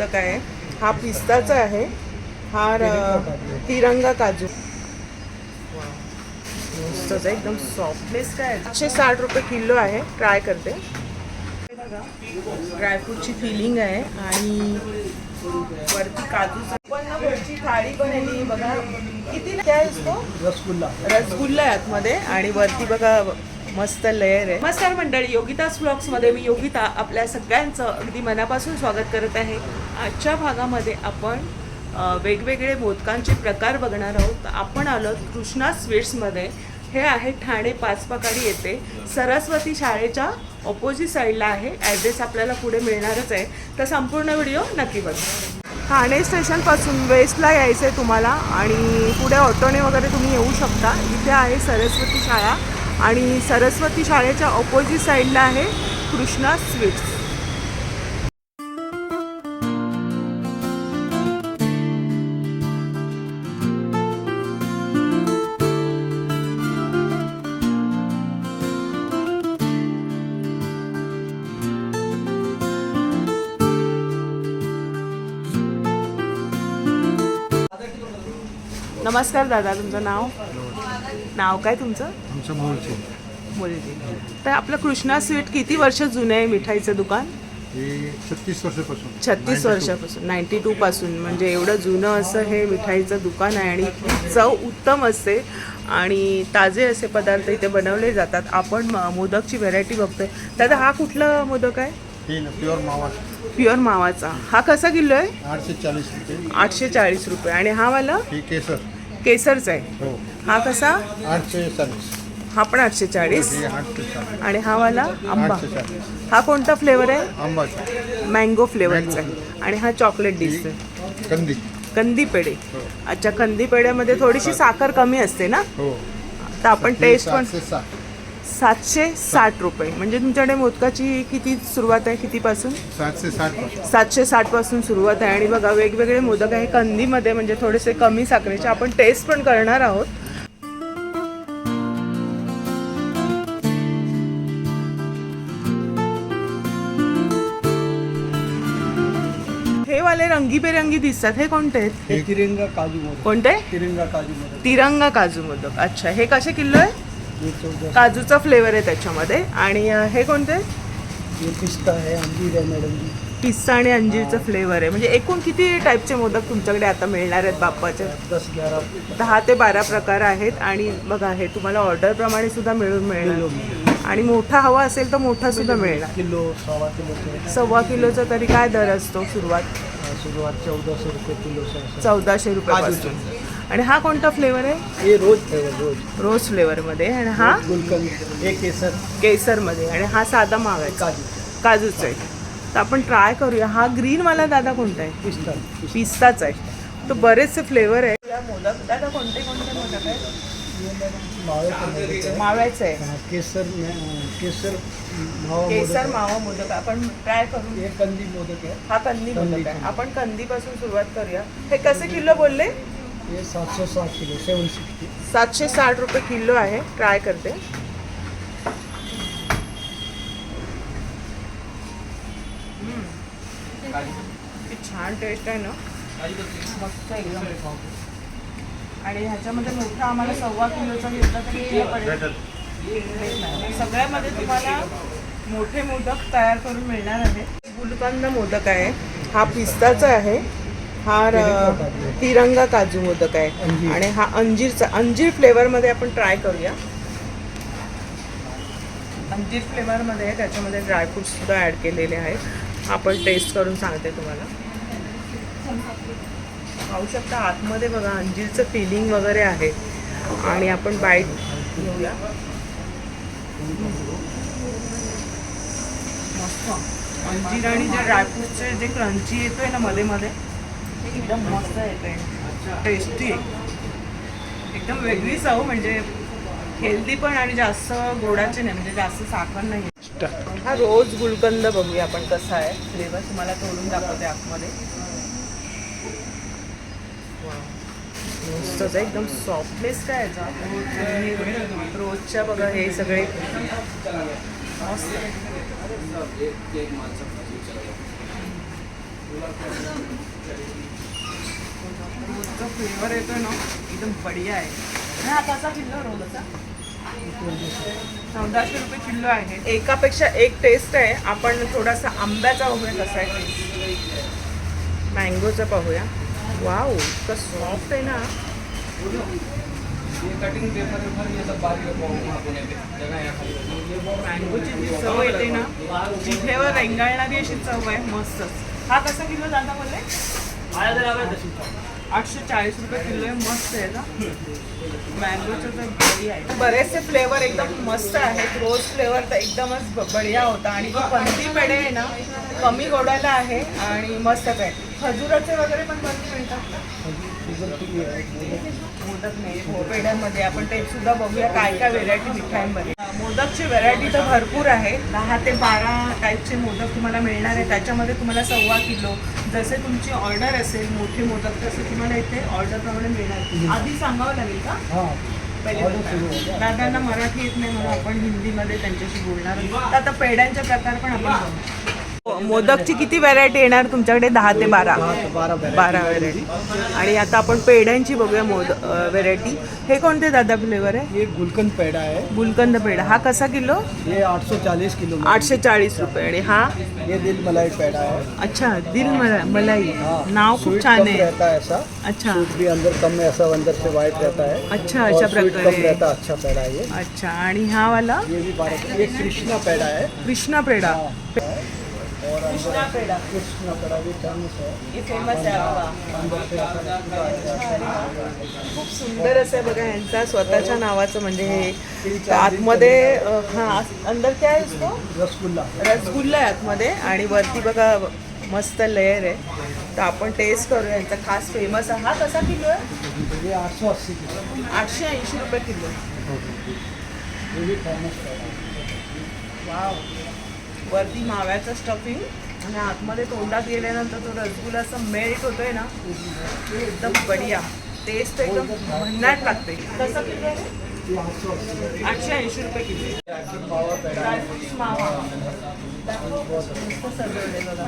काय आहे हा पिस्ताचा आहे हा तिरंगा काजू मस्तच आहे एकदम सॉफ्टनेस काय 160 रुपये किलो आहे. ट्राय करते. ड्रायफ्रूटची फिलिंग आहे आणि वरती काजूचं वरची थाळी बनवली बघा. किती काय असतो रसगुल्ला आहे आतमध्ये आणि वरती बघा मस्त लेयर आहे. नमस्कार मंडळी, योगितास व्लॉग्समध्ये मी योगिता आपल्या सगळ्यांचं अगदी मनापासून स्वागत करत आहे. आजच्या भागामध्ये आपण वेगवेगळे मोदकांचे प्रकार बघणार आहोत. आपण आलो कृष्णा स्वीट्समध्ये. हे आहे ठाणे पाचपाकाडी येथे सरस्वती शाळेच्या ऑपोजिट साईडला आहे. ॲड्रेस आपल्याला पुढे मिळणारच आहे, तर संपूर्ण व्हिडिओ नक्की बघा. ठाणे स्टेशनपासून वेस्टला यायचं आहे तुम्हाला आणि पुढे ऑटोने वगैरे तुम्ही येऊ शकता. इथे आहे सरस्वती शाळा आणि सरस्वती शाळेच्या ऑपोजिट साईडला आहे कृष्णा स्वीट्स. नमस्कार दादा, तुमचं नाव काय तुमचं? आमचं मोलजी. तर आपलं कृष्णा स्वीट किती वर्ष जुनं आहे मिठाईचं दुकान? हे 36 वर्षापासून. 36 वर्षापासून 92 पासून, म्हणजे एवढं जुनं असं हे मिठाईचं दुकान आहे आणि चव उत्तम असते आणि ताजे असे पदार्थ इथे बनवले जातात. आपण मोदकची व्हेरायटी बघतोय. दादा हा कुठला मोदक आहे? प्युअर मावा. प्युअर मावाचा. हा कसा किलो आहे? 840 रुपये. 840 रुपये. आणि हा वाला हे केसरचा आहे. हो. हा कसा? 840. हा पण 840. हे 840. आणि हा वाला आंबा. 840. हा कोणता फ्लेवर आहे? आंबाचा. मँगो फ्लेवरचा आहे. आणि हा चॉकलेट दिसतोय. कंदी पेढे. अच्छा, कंदी पेढ्यामध्ये थोडीशी साखर कमी असते ना? हो. तर आपण टेस्ट पण 760 रुपये. म्हणजे तुमच्याकडे मोदकाची किती सुरुवात आहे? कितीपासून? 760. 760 पासून सुरुवात आहे. आणि बघा वेगवेगळे मोदक आहे कंदीमध्ये, म्हणजे थोडेसे कमी साखरेचे. आपण टेस्ट पण करणार आहोत. हे वाले रंगीबेरंगी दिसतात, हे कोणते आहेत? हे तिरंगा काजू मोदक. कोणते? तिरंगा काजू मोदक. अच्छा, हे कसे किलो आहे? काजूचा फ्लेवर आहे त्याच्यामध्ये. आणि हे कोणते? पिस्ता आहे, अंजीर आहे मॅडम. पिस्ता आणि अंजीरचा फ्लेवर आहे. म्हणजे एकूण किती टाईपचे मोदक तुमच्याकडे आता मिळणार आहेत बाप्पाचे? 10 ते 12 प्रकार आहेत. आणि बघा हे तुम्हाला ऑर्डरप्रमाणे सुद्धा मिळणार. आणि मोठा हवा असेल तर मोठा सुद्धा मिळणार. किलो, सव्वा किलोचा तरी काय दर असतो? सुरुवात 1400 रुपये किलो. 1400 रुपयापासून. आणि हा कोणता फ्लेवर आहे? हे रोज फ्लेवरमध्ये. आणि हा गुलकंद. हे केसरमध्ये. आणि हा साधा मावा आहे, काजूचा आहे. तर आपण ट्राय करूया. हा ग्रीनवाला दादा कोणता आहे? पिस्ताचा आहे. तर बरेचसे फ्लेवर आहे या मोदक. दादा कोणते मोदक आहे? माव्याचं आहे. केसर मावा मोदक आपण ट्राय करू. हे कंदी मोदक आहे. हा कंदी मोदक आहे. आपण कंदीपासून सुरुवात करूया. हे कसे किलो बोलले? हे 760 किलो. 760. 760 रुपये किलो आहे. ट्राय करते. छान टेस्ट आहे ना, मस्त एकदम. आणि ह्याच्यामध्ये मोठा आम्हाला सव्वा किलोचा घेतला तरी पडेल. सगळ्यामध्ये तुम्हाला मोठे मोदक तयार करून मिळणार आहे. गुलकंद मोदक आहे. हा पिस्ताचा आहे. हा तिरंगा काजू मोदक आहे. आणि हा अंजीर फ्लेवरमध्ये आपण ट्राय करूया. अंजीर फ्लेवरमध्ये आहे, त्याच्यामध्ये ड्रायफ्रूट्स सुद्धा ॲड केलेले आहेत. आपण टेस्ट करून सांगते तुम्हाला. पाहू शकता आतमध्ये बघा अंजीरचं फिलिंग वगैरे आहे. आणि आपण बाईट घेऊया. मस्त अंजीर आणि जे ड्रायफ्रूटचे जे क्रंची येतोय ना मध्ये मध्ये, एकदम मस्त येतोय. टेस्टी एकदम वेगळी चव. म्हणजे हेल्दी पण आणि जास्त गोडाचे नाही, म्हणजे जास्त साखर नाही. हा रोज गुलकंद बघूया आपण कसा आहे फ्लेवर. तुम्हाला तोडून दाखवते आतमध्ये. मस्तच आहे एकदम सॉफ्टनेस काय याचा. रोजच्या बघा हे सगळे मस्त. रोजचा फ्लेवर येतोय ना एकदम बढिया आहे. आणि हा कसा किलो रोजचा? 1400 रुपये किलो आहे. एकापेक्षा एक टेस्ट आहे. आपण थोडासा आंब्याचा बघूया कसा आहे टेस्ट. मँगोचा पाहूया. वाव, इतकं सॉफ्ट आहे ना. कटिंग पेपर ये सब मँगोची जी चव येते ना, जिभेवर रेंगाळणारी अशी चव आहे. मस्त. हा कसा किलो जाता बोलले? 840 रुपये किलो आहे. मस्त आहे ना. मँगोचं तर बढिया आहे. बरेचसे फ्लेवर एकदम मस्त आहेत. रोज फ्लेवर तर एकदमच बढिया होता. आणि जो पंथी पेढे आहे ना, कमी गोडाला आहे आणि मस्त आहे. खजुराचे वगैरे पण बरेच मिळतात का? मोदक नाही हो. पेढ्यांमध्ये आपण ते सुद्धा बघूया काय काय व्हेरायटी मिठाईंमध्ये. मोदकची व्हेरायटी तर भरपूर आहे. 10 ते 12 टाईपचे मोदक तुम्हाला मिळणार आहे. त्याच्यामध्ये तुम्हाला 1.25 किलो जसे तुमची ऑर्डर असेल मोठे मोदक तसे तुम्हाला इथे ऑर्डरप्रमाणे मिळणार. आधी सांगावं लागेल का? पहिले दादांना मराठी येत नाही म्हणून आपण हिंदीमध्ये त्यांच्याशी बोलणार. तर आता पेढ्यांचे प्रकार पण आपण बघू. मोदकची किती व्हेरायटी येणार तुमच्याकडे? 10 ते 12 व्हेरायटी. आणि आता आपण पेढ्यांची बघूया व्हेरायटी. हे कोणते दादा फ्लेवर आहे? ये गुलकंद पेड़ा है. गुलकंद पेढा. हा कसा किलो? ये 840 किलो. 840 रुपये. आणि हा? ये दिल मलाई पेड़ा है. अच्छा, दिल मलाई. हाँ, नाव खूप स्वीट छान कम आहे. रहता है ऐसा. अच्छा स्वीट भी अंदर कम है, ऐसा अंदर से वाइट रहता है. अच्छा, और अशा स्वीट कम प्रकारे. रहता है. अच्छा पेड़ा है ये. अच्छा. आणि हा वाला? ये भी 12. ये कृष्णा पेड़ा है. कृष्णा पेढा. और कृष्णा पेढा. कृष्णा पेड़ा भी फेमस है. हे फेमस आहे बाबा. अंदर से खूप सुंदर असं आहे बघा यांचा स्वतःच्या नावाचं. म्हणजे हे आतमध्ये हा अंदर काय आहे इसको? रसगुल्ला. रसगुल्ला आहे आतमध्ये. आणि वरती बघा मस्त लेयर आहे. तर आपण टेस्ट करूया. यांचा खास फेमस आहे. हा कसा किलो आहे? ये 880 किलो. 880 रुपये किलो. ये भी फेमस है. वाव. वरती माव्याचं स्टफिंग आणि आतमध्ये तोंडात गेल्यानंतर तो रसगुल्ला असं मेल्ट होतोय ना, ते एकदम बढिया. टेस्ट एकदम भन्नाट लागते. कसं किलो आहे? 880 रुपये किलो. ड्रायफ्रूट्स मावा मस्त सजवले बघा.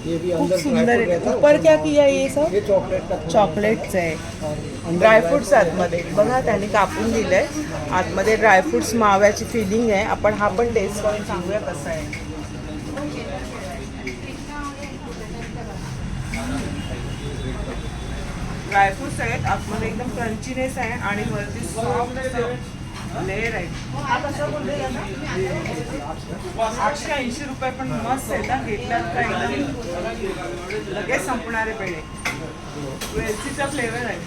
ये भी खूप अंदर सुंदर ड्राई आहे. फ्रूट रहता ऊपर क्या किया ये सब? है. ये चॉकलेट का चॉकलेटचं आहे. ड्रायफ्रुट्स आतमध्ये बघा त्यांनी कापून दिलंय. आतमध्ये ड्रायफ्रुट्स माव्याची फिलिंग आहे. आपण हा पण टेस्ट करून सांगूया कसं आहे. ड्रायफ्रुट्स आहेत आतमध्ये एकदम क्रंचीनेस आहे आणि वरती सॉफ्ट लेअर आहे. हा कसा बोलले ना? 880 रुपये. पण मस्त आहे. घेतल्यात का एकदम लगेच संपणारे पेढे. वेलचीचा फ्लेवर आहे.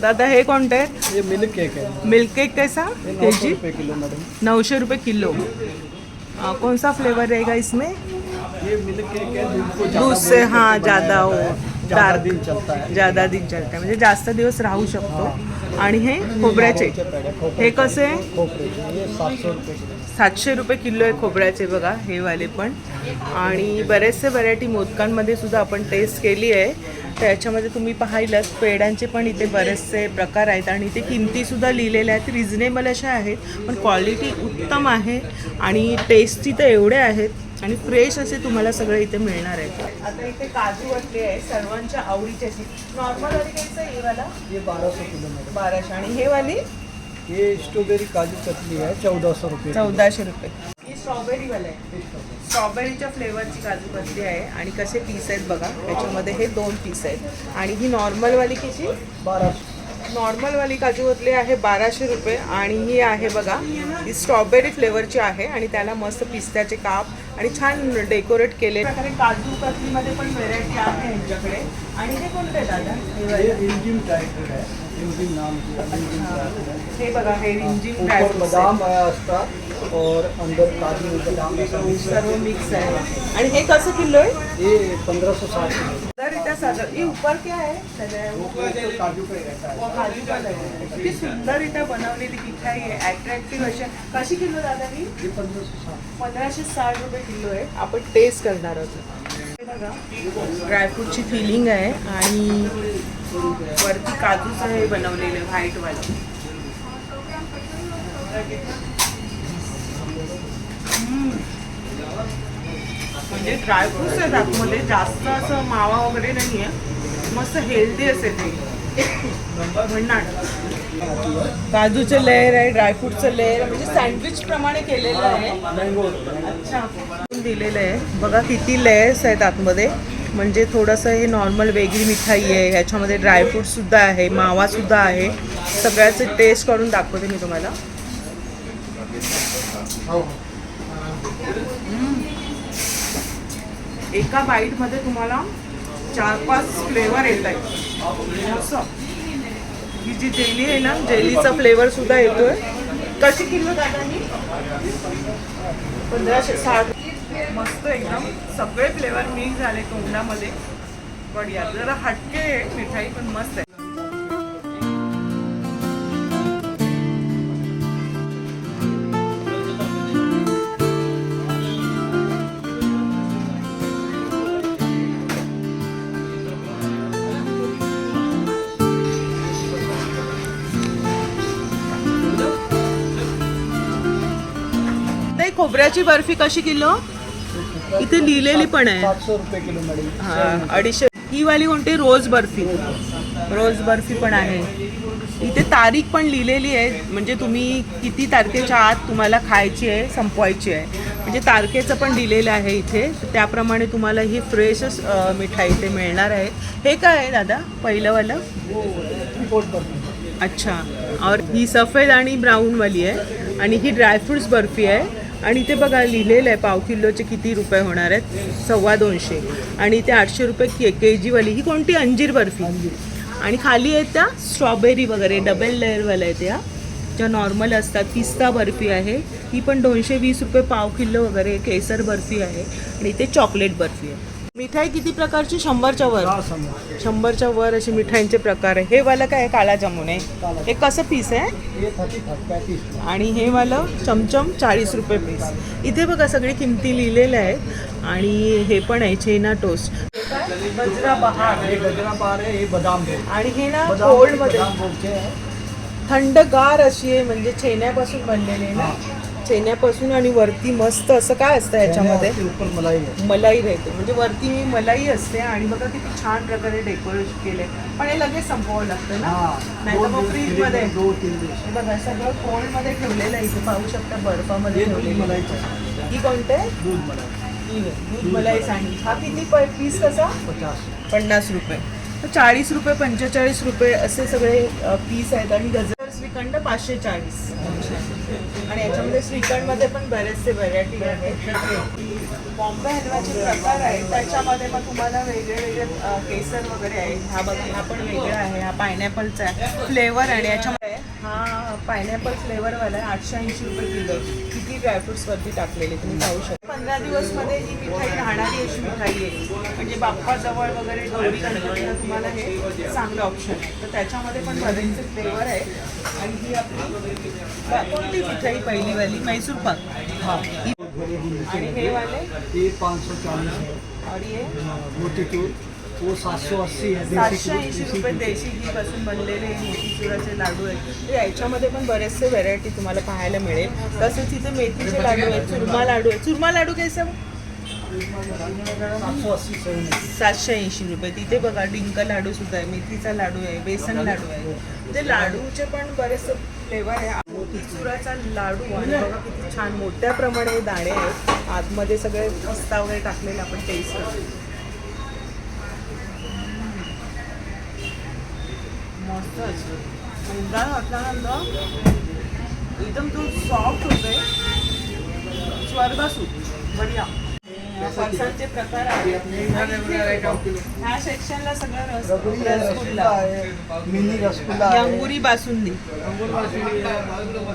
दादा हे कोणते आहेत? ये मिल्क केक है. मिल्क केक कैसा? ये 900 केजी रुपये किलो मैडम. 900 रुपये किलो. कौन सा फ्लेवर रहेगा इसमें? ये मिल्क केक है. दूध को दूध से हाँ ज़्यादा हो ज़्यादा दिन चलता है. ज़्यादा दिन चलता है. म्हणजे जास्त दिवस राहू शकतो. आणि हे खोबऱ्याचे. हे कसे आहे? खोबऱ्याचे. ये 700 रुपये किलो. 700 रुपये किलो आहे खोबऱ्याचे बघा हे वाले पण. आणि बरेचसे व्हरायटी मोदकांमध्ये सुद्धा आपण टेस्ट केली आहे. त्याच्यामध्ये तुम्ही पाहिलंच पेढ्यांचे पण इथे बरेचसे प्रकार आहेत. आणि इथे किमतीसुद्धा लिहिलेल्या आहेत. रिझनेबल अशा आहेत पण क्वालिटी उत्तम आहे. आणि टेस्टी तर एवढे आहेत. आणि फ्रेश असे तुम्हाला सगळे इथे मिळणार आहेत. आता इथे काजू वटले आहे सर्वांच्या आवडीचे. नॉर्मल वाली कायचं आहे? हे वाला ये 1200 किलो मैडम. 1200. आणि हे वाली? ये स्ट्रॉबेरी काजू कतली है. 1400 रुपये. 1400 रुपये. ही स्ट्रॉबेरीवाला आहे. स्ट्रॉबेरीच्या फ्लेवरची काजू कतली आहे. आणि कसे पीस आहेत बघा. त्याच्यामध्ये हे 2 पीस आहेत. आणि ही नॉर्मलवाली किती? 1200. नॉर्मलवाली काजू कतली आहे 1200 रुपये. आणि ही आहे बघा ही स्ट्रॉबेरी फ्लेवरची आहे. आणि त्याला मस्त पिस्त्याचे काप आणि छान डेकोरेट केले प्रकारे. काजू कतलीमध्ये पण व्हेरायटी आहे यांच्याकडे. आणि हे कोणते दादा? ये रिमझिम ड्राई है. रिमझिम नाम की. हे बघा हे रिमझिम ऊपर ड्रायफ्रूट्स बादाम आया उसका और अंदर काजू बादाम ऐसा मिक्स है. सर्व मिक्स आहे. आणि हे कसं किलो आहे? ये 1560 किलो. सुंदररित्या साजर. ये ऊपर क्या है? ऊपर तो काजू का ही रहता है. काजू का आहे. किती सुंदररित्या बनवलेली मिठाई आहे. अट्रॅक्टिव्ह अशा. कशी किलो दादा ही? ये 1560. 1560 रुपये किलो आहे. आपण टेस्ट करणार आहोत. हे बघा ड्रायफ्रूटची फिलिंग आहे. आणि वरती काजूचं हे बनवलेलं आहे व्हाईटवालं. म्हणजे ड्रायफ्रुट्स आहेत आतमध्ये, जास्त असं मावा वगैरे नाही आहे, मस्त हेल्दी असे ते म्हणणार. काजूचं लेअर आहे, ड्रायफ्रूटचं लेअर आहे, म्हणजे सँडविच प्रमाणे केलेलं आहे. अच्छा, दिलेलं आहे बघा किती लेयर्स आहेत आतमध्ये. म्हणजे थोडंसं हे नॉर्मल वेगळी मिठाई आहे, ह्याच्यामध्ये ड्रायफ्रूटसुद्धा आहे, मावासुद्धा आहे. सगळ्याचे टेस्ट करून दाखवते मी तुम्हाला. एका बाईटमध्ये तुम्हाला 4-5 फ्लेवर येत आहेत. असं ही जी जेली आहे ना, जेलीचा फ्लेवर सुद्धा येतोय. कशी किलो दादा ही? 1560. मस्त एकदम सगळे फ्लेवर मिक्स झाले तोंडामध्ये. बढिया, जरा हटके आहे मिठाई पण मस्त आहे. खोबऱ्याची बर्फी कशी किलो? इथे लिहिलेली पण आहे. 700 रुपये किलो मॅडम. हा, 250. ही वाली कोणती? रोज बर्फी. रोज बर्फी पण आहे. इथे तारीख पण लिहिलेली आहे, म्हणजे तुम्ही किती तारखेच्या आत तुम्हाला खायची आहे, संपवायची आहे, म्हणजे तारखेचं पण दिलेलं आहे इथे. त्याप्रमाणे तुम्हाला ही फ्रेशच मिठाई इथे मिळणार आहे. हे काय आहे दादा पहिलंवालं? अच्छा, और ही सफेद आणि ब्राऊनवाली आहे, आणि ही ड्रायफ्रुट्स बर्फी आहे. आणि इथे बघा लिहिलेलं आहे पाव किलोचे किती रुपये होणार आहेत, 250. आणि ते 800 रुपये KG वाली. ही कोणती? अंजीर बर्फी. आणि खाली आहेत त्या स्ट्रॉबेरी वगैरे डबल लेअरवाल्या आहेत त्या, ज्या नॉर्मल असतात. पिस्ता बर्फी आहे, ही पण 220 रुपये पाव किलो वगैरे. केसर बर्फी आहे, आणि इथे चॉकलेट बर्फी आहे. मिठाई किती प्रकारची? 100च्या वर. 100च्या वर अशी मिठाईंचे प्रकार आहे. हे वाला काय आहे? काला जामुन आहे. हे कसं पीस आहे? आणि हे वालं चमचम 40 रुपये पीस. इथे बघा सगळी किमती लिहिलेल्या आहेत. आणि हे पण आहे छेना टोस्ट. गजरा बहार. हे गजरा बहार आहे, हे बदाम आहे. आणि हे ना कोल्डमध्ये मध्ये थंडगार अशी आहे, म्हणजे छेन्यापासून बनलेली आहे ना, छेन्यापासून. आणि वरती मस्त असं काय असतं ह्याच्यामध्ये? मलाई राहते, म्हणजे वरती मलाई असते. आणि बघा किती छान प्रकारे डेकोरेशन केले. पण हे लगेच संपवावं लागतं ना, नाही तर मग फ्रीजमध्ये. हे बघा सगळं कोल्डमध्ये ठेवलेलं आहे. इथे पाहू शकता बर्फामध्ये ठेवलेलं आहे. ही कोणते? दूध मलाई. दूध मलाई सँडविच. हा किती पीस कसा? 50 रुपये. तर 40 रुपये 45 रुपये असे सगळे पीस आहेत. आणि गजर श्रीखंड 540. आणि याच्यामध्ये श्रीखंडमध्ये पण बरेचसे व्हरायटी आहेत. बॉम्बे हलवाचे प्रकार आहेत, त्याच्यामध्ये मग तुम्हाला वेगळे वेगळे केसर वगैरे आहे. हा बघा, हा पण वेगळा आहे. हा पायनॅपलचा आहे फ्लेवर. आणि याच्यामध्ये हा पायनॅपल फ्लेवरवाला आहे. 880 रुपये किलो. किती ड्रायफ्रुट्सवरती टाकलेले तुम्ही पाहू शकता. 15 दिवसमध्ये ही मिठाई राहणारी अशी मिठाई आहे. म्हणजे बाप्पाजवळ वगैरे गौरी गणपतीला तुम्हाला हे चांगलं ऑप्शन आहे. तर त्याच्यामध्ये पण बरेचसे फ्लेवर आहे. आणि ही आपली कोणती मिठाई पहिलीवाली? मैसूर पाक. हाँ. आणि हे वाले? ये 540 है. और ये मोतीचूर वो 780 है. 780 रुपये देशी घी पासून बनलेले मोतीचुराचे लाडू आहेत. तर याच्यामध्ये पण बरेचसे व्हरायटी तुम्हाला पाहायला मिळेल. तसेच इथे मेथीचे लाडू आहेत, चुरमा लाडू आहे. चुरमा लाडू कैसे? 780 रुपये. तिथे बघा डिंक लाडू सुद्धा आहे, मेथीचा लाडू आहे, बेसन लाडू आहे. म्हणजे लाडूचे पण बरेचसे फ्लेवर आहे. मोतीचुराचा लाडू आणि बघा किती छान मोठ्या प्रमाणे दाणे आहेत. आतमध्ये सगळे पिस्ता वगैरे टाकलेले आपण टेस्ट करतो. मस्त मुंगा घातल्यानंतर एकदम तो सॉफ्ट होतोय. स्वर्गसूत. बढिया. फरसाणचे प्रकार आहेत. ह्या सेक्शनला सगळं रसगुल्ला, मिनी रसगुल्ला, अंगुरी बासुंदी.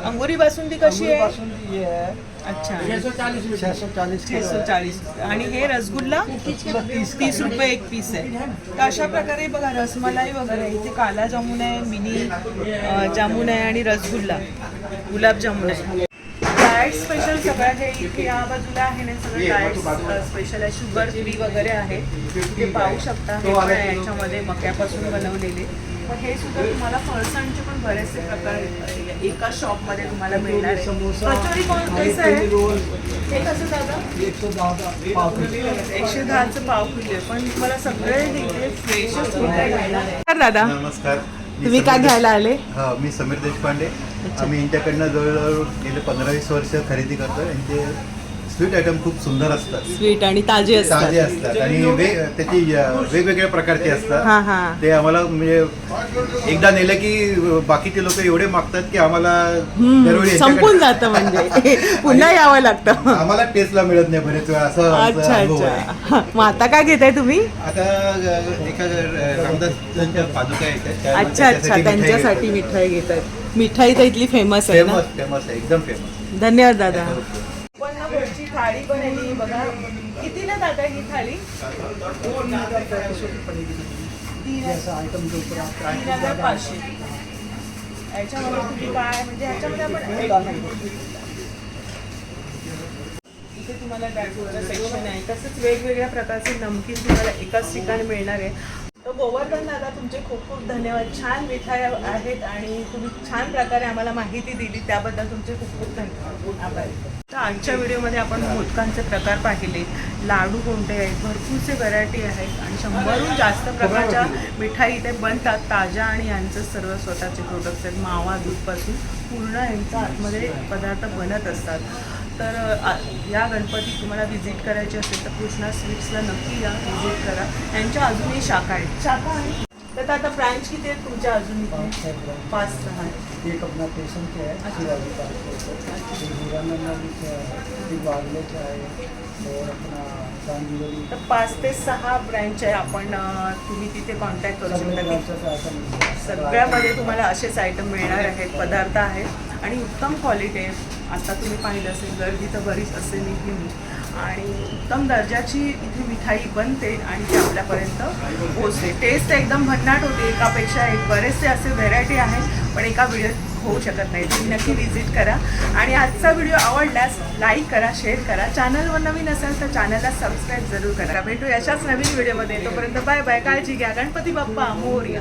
अंगुरी बासुंदी कशी आहे? ये है. अच्छा, 640. 640. आणि हे रसगुल्ला 30 रुपये एक पीस आहे. तर अशा प्रकारे बघा रसमलाई वगैरे. इथे काला जामुन आहे, मिनी जामुन आहे, आणि रसगुल्ला, गुलाबजामुन आहे. डाएट स्पेशल सगळं आहे. इथे या बाजूला आहे ना सगळं डाएट स्पेशल आहे. शुगर फ्री वगैरे आहे. इथे पाहू शकता. हे पण आहे याच्यामध्ये मक्यापासून बनवलेले. तर हे सुद्धा तुम्हाला फरसाणचे पण बरेचसे प्रकार एका शॉपमध्ये तुम्हाला मिळणार आहे. कचोरी कसं आहे? हे कसं दादा? 110 पाव किलो. 110चं पाव किलो आहे, पण तुम्हाला सगळे इथे फ्रेशच मिळणार आहे. तर दादा नमस्कार. तुम्ही काय घ्यायला आले? हा, मी समीर देशपांडे. आम्ही यांच्याकडनं जवळजवळ गेले 15-20 वर्ष खरेदी करतो. यांचे स्वीट आयटम खूप सुंदर असतात, स्वीट आणि ताजे ताजे असतात आणि त्याची वेगवेगळ्या प्रकारचे हा असतात. हा ते आम्हाला म्हणजे एकदा नेलं की बाकीचे लोक एवढे मागतात की आम्हाला दरवेळी संपून यांच्याकडे- जातं म्हणजे पुन्हा यावं लागतं. आम्हाला टेस्टला मिळत नाही बरेच वेळा असं आमचा अच्छा अनुभव आहे. अच्छा. मग आता काय घेताय तुम्ही? आता एका रामदासांच्या पादुका येतात त्या- अच्छा अच्छा, त्याच्यासाठी मिठाई त्यांच्यासाठी घेतो. मिठाई घेतात. मिठाई तर इथली फेमस आहे ना. फेमस आहे, एकदम फेमस. धन्यवाद दादा. भरची थाळी बनवली बघा. कितीला दादा ही थाळी? 3,500 रुपये की जैसा आइटम के ऊपर आप 3,500. याच्यामध्ये तुम्ही काय म्हणजे ह्याच्यामध्ये आपण इथे तुम्हाला ड्रायफ्रूटचं सेक्शन आहे, तसंच वेगवेगळ्या प्रकारचे नमकीन तुम्हाला एकाच ठिकाणी मिळणार आहे. तर गोवर्धन दादा तुमचे खूप खूप धन्यवाद. छान मिठाई आहेत आणि तुम्ही छान प्रकारे आम्हाला माहिती दिली, त्याबद्दल तुमचे खूप खूप धन्यवाद. आभार. तर आजच्या व्हिडिओमध्ये आपण मोदकांचे प्रकार पाहिले, लाडू कोणते आहेत, भरपूरसे व्हरायटी आहेत आणि 100हून जास्त प्रकारच्या मिठाई इथे बनतात ताज्या आणि यांचं सर्व स्वतःचे प्रोडक्ट्स आहेत. मावा दूधपासून पूर्ण यांचा आतमध्ये पदार्थ बनत असतात. तर या गणपती तुम्हाला व्हिजिट करायची असेल तर कृष्णा स्वीट्सला नक्की या, व्हिजिट करा. यांच्या अजूनही शाखा आहेत. शाखा आहे तर आता ब्रांच किती आहेत तुमच्या अजून इथे? 5-6 आहेत. एक अपना स्टेशन के है शिवाजी पार्क, हीरानगर के है, एक वागले के है और अपना गांधीगढ़ी. तर 5 ते 6 ब्रँच आहे. आपण तुम्ही तिथे कॉन्टॅक्ट करू शकता की सगळ्यामध्ये तुम्हाला असेच आयटम मिळणार आहेत, पदार्थ आहेत आणि उत्तम क्वालिटी आहे. आता तुम्ही पाहिलं असेल गर्दी तर बरीच असेल इथे आणि उत्तम दर्जाची इथे मिठाई बनते आणि ती आपल्यापर्यंत पोचते. टेस्ट एकदम भन्नाट होते, एकापेक्षा एक बरेचसे असे व्हेरायटी आहेत पण एका व्हिडिओत होऊ शकत नाही. तुम्ही नक्की व्हिजिट करा आणि आजचा व्हिडिओ आवडल्यास लाईक करा, शेअर करा. चॅनलवर नवीन असेल तर चॅनलला सबस्क्राईब जरूर करा. भेटू अशाच नवीन व्हिडिओमध्ये. तोपर्यंत बाय बाय. काळजी घ्या. गणपती बाप्पा मोरया.